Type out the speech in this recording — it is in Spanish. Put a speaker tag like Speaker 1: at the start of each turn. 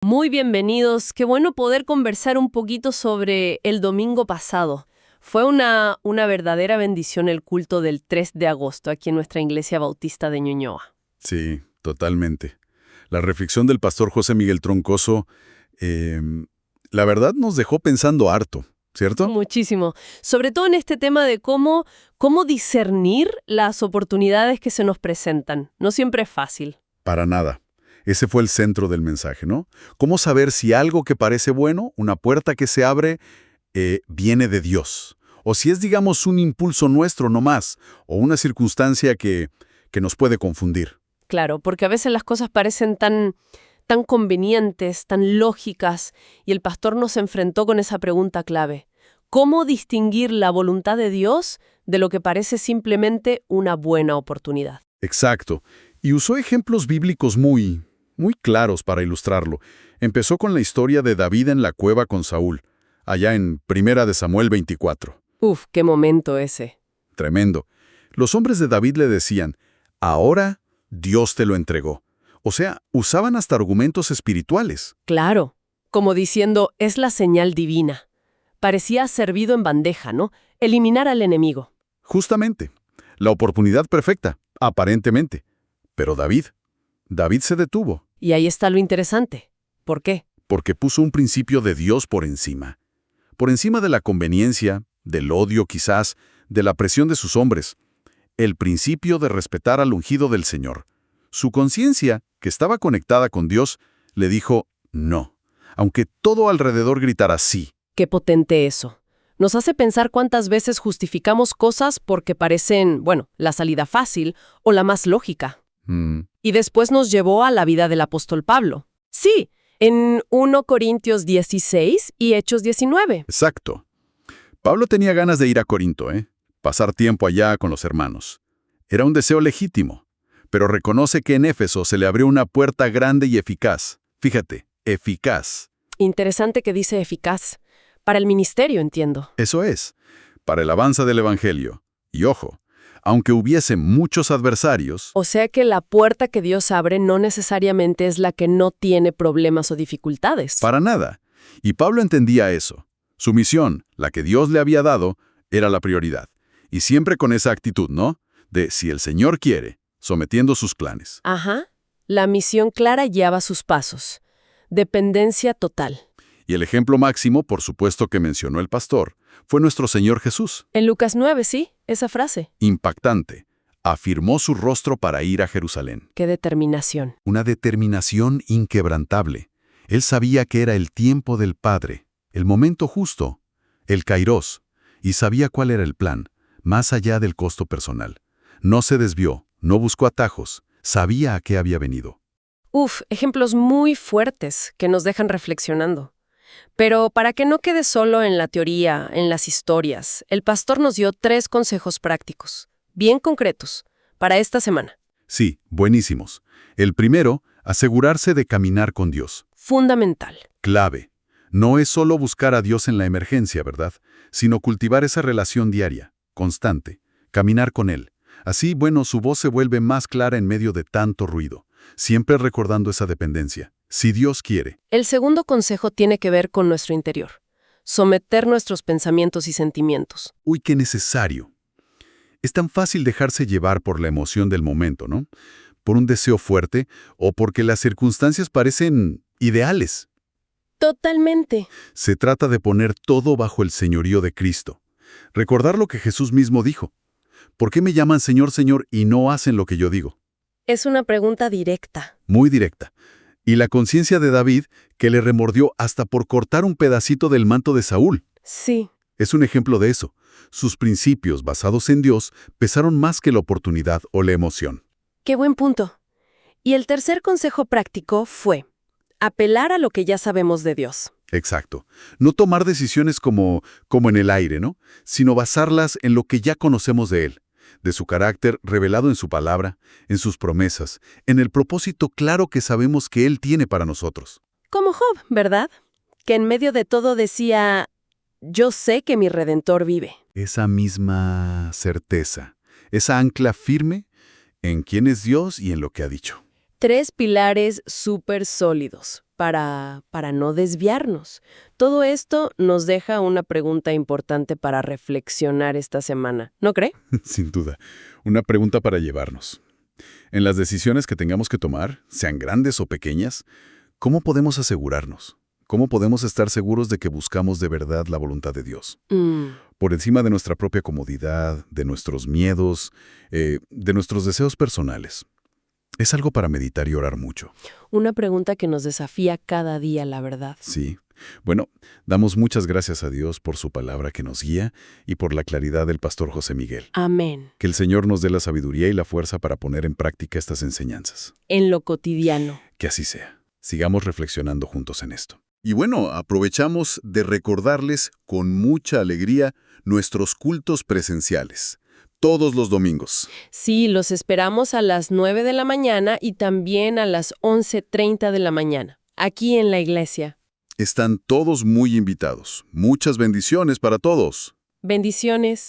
Speaker 1: Muy bienvenidos. Qué bueno poder conversar un poquito sobre el domingo pasado. Fue una verdadera bendición el culto del 3 de agosto aquí en nuestra iglesia bautista de Ñuñoa.
Speaker 2: Sí, totalmente. La reflexión del pastor José Miguel Troncoso, eh, la verdad nos dejó pensando harto, ¿cierto?
Speaker 1: Muchísimo. Sobre todo en este tema de cómo discernir las oportunidades que se nos presentan. No siempre es fácil.
Speaker 2: Para nada. Ese fue el centro del mensaje, ¿no? ¿Cómo saber si algo que parece bueno, una puerta que se abre, viene de Dios? O si es, digamos, un impulso nuestro nomás, o una circunstancia que nos puede confundir.
Speaker 1: Claro, porque a veces las cosas parecen tan convenientes, tan lógicas, y el pastor nos enfrentó con esa pregunta clave. ¿Cómo distinguir la voluntad de Dios de lo que parece simplemente una buena oportunidad?
Speaker 2: Exacto. Y usó ejemplos bíblicos muy claros para ilustrarlo. Empezó con la historia de David en la cueva con Saúl, allá en Primera de Samuel 24.
Speaker 1: Uf, qué momento ese.
Speaker 2: Tremendo. Los hombres de David le decían, ahora Dios te lo entregó. O sea, usaban hasta argumentos espirituales.
Speaker 1: Claro, como diciendo, es la señal divina. Parecía servido en bandeja, ¿no? Eliminar al enemigo.
Speaker 2: Justamente. La oportunidad perfecta, aparentemente. Pero David se detuvo,
Speaker 1: Y ahí está lo interesante. ¿Por qué?
Speaker 2: porque puso un principio de Dios por encima. Por encima de la conveniencia, del odio quizás, de la presión de sus hombres. El principio de respetar al ungido del Señor. Su conciencia, que estaba conectada con Dios, le dijo no, aunque todo alrededor gritara sí.
Speaker 1: Qué potente eso. Nos hace pensar cuántas veces justificamos cosas porque parecen, bueno, la salida fácil o la más lógica.
Speaker 2: Mm,
Speaker 1: Y después nos llevó a la vida del apóstol Pablo. Sí, en 1 Corintios 16 y Hechos 19.
Speaker 2: exacto. Pablo tenía ganas de ir a Corinto, pasar tiempo allá con los hermanos. Era un deseo legítimo, pero reconoce que en Éfeso se le abrió una puerta grande y eficaz. Fíjate, eficaz.
Speaker 1: Interesante que dice eficaz. Para el ministerio, entiendo.
Speaker 2: Eso es, para el avance del Evangelio. Y ojo, aunque hubiese muchos adversarios,
Speaker 1: O sea que la puerta que Dios abre no necesariamente es la que no tiene problemas o dificultades.
Speaker 2: para nada. Y Pablo entendía eso. Su misión, la que Dios le había dado, era la prioridad. Y siempre con esa actitud, ¿no? De si el Señor quiere, sometiendo sus planes.
Speaker 1: Ajá. La misión clara guiaba sus pasos. Dependencia total.
Speaker 2: Y el ejemplo máximo, por supuesto que mencionó el pastor, fue nuestro Señor Jesús.
Speaker 1: En Lucas 9, sí, esa frase.
Speaker 2: Impactante. Afirmó su rostro para ir a Jerusalén.
Speaker 1: Qué determinación.
Speaker 2: Una determinación inquebrantable. Él sabía que era el tiempo del Padre, el momento justo, el kairos, y sabía cuál era el plan, más allá del costo personal. No se desvió, no buscó atajos, sabía a qué había venido.
Speaker 1: Uf, ejemplos muy fuertes que nos dejan reflexionando. Pero para que no quede solo en la teoría, en las historias, el pastor nos dio 3 consejos prácticos, bien concretos, para esta semana.
Speaker 2: Sí, buenísimos. El primero, asegurarse de caminar con Dios.
Speaker 1: Fundamental.
Speaker 2: Clave. No es solo buscar a Dios en la emergencia, ¿verdad? Sino cultivar esa relación diaria, constante, caminar con Él. Así, bueno, su voz se vuelve más clara en medio de tanto ruido, siempre recordando esa dependencia. Si Dios quiere.
Speaker 1: El segundo consejo tiene que ver con nuestro interior. Someter nuestros pensamientos y sentimientos.
Speaker 2: Uy, qué necesario. Es tan fácil dejarse llevar por la emoción del momento, ¿no? Por un deseo fuerte o porque las circunstancias parecen ideales.
Speaker 1: Totalmente.
Speaker 2: Se trata de poner todo bajo el señorío de Cristo. Recordar lo que Jesús mismo dijo. ¿Por qué me llaman Señor, Señor y no hacen lo que yo digo?
Speaker 1: Es una pregunta directa.
Speaker 2: Muy directa. Y la conciencia de David, que le remordió hasta por cortar un pedacito del manto de Saúl.
Speaker 1: Sí.
Speaker 2: Es un ejemplo de eso. Sus principios basados en Dios pesaron más que la oportunidad o la emoción.
Speaker 1: Qué buen punto. Y el tercer consejo práctico fue apelar a lo que ya sabemos de Dios.
Speaker 2: Exacto. No tomar decisiones como en el aire, ¿no? Sino basarlas en lo que ya conocemos de Él, de su carácter revelado en su palabra, en sus promesas, en el propósito claro que sabemos que Él tiene para nosotros.
Speaker 1: Como Job, ¿verdad? Que en medio de todo decía, yo sé que mi Redentor vive.
Speaker 2: Esa misma certeza, esa ancla firme en quién es Dios y en lo que ha dicho.
Speaker 1: 3 pilares súper sólidos para no desviarnos. Todo esto nos deja una pregunta importante para reflexionar esta semana, ¿no cree?
Speaker 2: Sin duda, una pregunta para llevarnos. En las decisiones que tengamos que tomar, sean grandes o pequeñas, ¿cómo podemos asegurarnos? ¿Cómo podemos estar seguros de que buscamos de verdad la voluntad de Dios? Por encima de nuestra propia comodidad, de nuestros miedos, de nuestros deseos personales. Es algo para meditar y orar mucho.
Speaker 1: Una pregunta que nos desafía cada día, la verdad.
Speaker 2: Sí. Bueno, damos muchas gracias a Dios por su palabra que nos guía y por la claridad del pastor José Miguel.
Speaker 1: Amén.
Speaker 2: Que el Señor nos dé la sabiduría y la fuerza para poner en práctica estas enseñanzas.
Speaker 1: En lo cotidiano.
Speaker 2: Que así sea. Sigamos reflexionando juntos en esto. Y bueno, aprovechamos de recordarles con mucha alegría nuestros cultos presenciales. Todos los domingos.
Speaker 1: Sí, los esperamos a las 9 de la mañana y también a las 11:30 de la mañana, aquí en la iglesia.
Speaker 2: Están todos muy invitados. Muchas bendiciones para todos.
Speaker 1: Bendiciones.